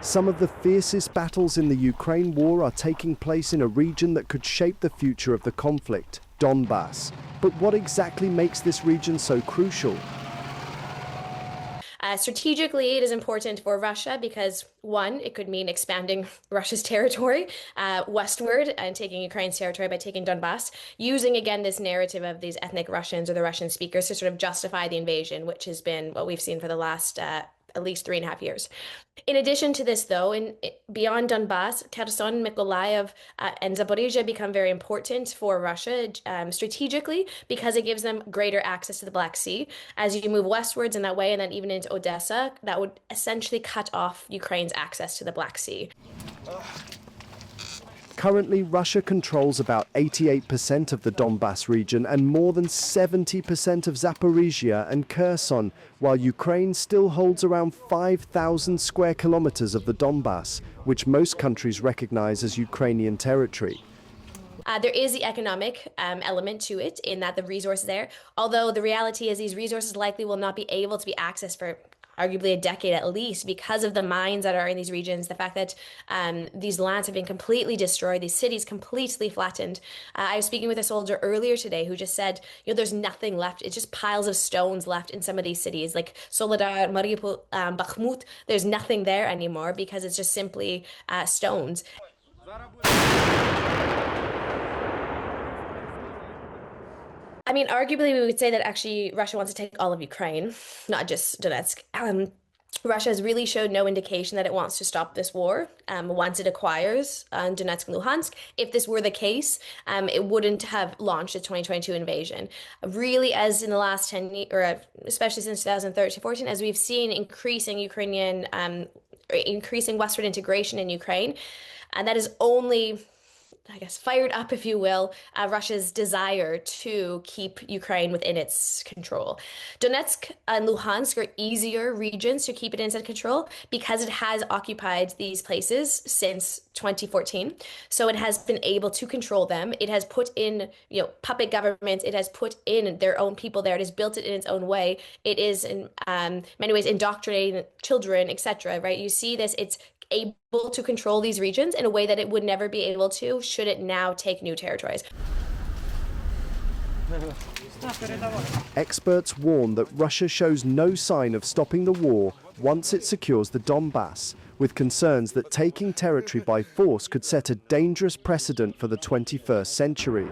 Some of the fiercest battles in the Ukraine war are taking place in a region that could shape the future of the conflict, Donbas. But what exactly makes this region so crucial? Strategically, it is important for Russia because, one, it could mean expanding Russia's territory westward and taking Ukraine's territory by taking Donbas, using again this narrative of these ethnic Russians or the Russian speakers to sort of justify the invasion, which has been what we've seen for the last at least 3.5 years. In addition to this, though, beyond Donbas, Kherson, Mykolaiv, and Zaporizhia become very important for Russia strategically because it gives them greater access to the Black Sea. As you move westwards in that way, and then even into Odessa, that would essentially cut off Ukraine's access to the Black Sea. Currently, Russia controls about 88% of the Donbas region and more than 70% of Zaporizhia and Kherson, while Ukraine still holds around 5,000 square kilometers of the Donbas, which most countries recognize as Ukrainian territory. There is the economic element to it in that the resources there, although the reality is these resources likely will not be able to be accessed for arguably a decade at least because of the mines that are in these regions, the fact that these lands have been completely destroyed, these cities completely flattened. I was speaking with a soldier earlier today who just said, there's nothing left. It's just piles of stones left in some of these cities, like Soledar, Mariupol, Bakhmut. There's nothing there anymore because it's just simply stones. I mean, arguably, we would say that actually Russia wants to take all of Ukraine, not just Donetsk. Russia has really showed no indication that it wants to stop this war once it acquires Donetsk and Luhansk. If this were the case, it wouldn't have launched the 2022 invasion. Really, as in the last 10 years, or especially since 2013-14, as we've seen increasing westward integration in Ukraine, and that is only, I guess, fired up, if you will, Russia's desire to keep Ukraine within its control. Donetsk and Luhansk are easier regions to keep it inside control because it has occupied these places since 2014. So it has been able to control them. It has put in, puppet governments. It has put in their own people there. It has built it in its own way. It is in many ways indoctrinating children, etc. Right? You see this. It's able to control these regions in a way that it would never be able to should it now take new territories. Experts warn that Russia shows no sign of stopping the war once it secures the Donbas, with concerns that taking territory by force could set a dangerous precedent for the 21st century.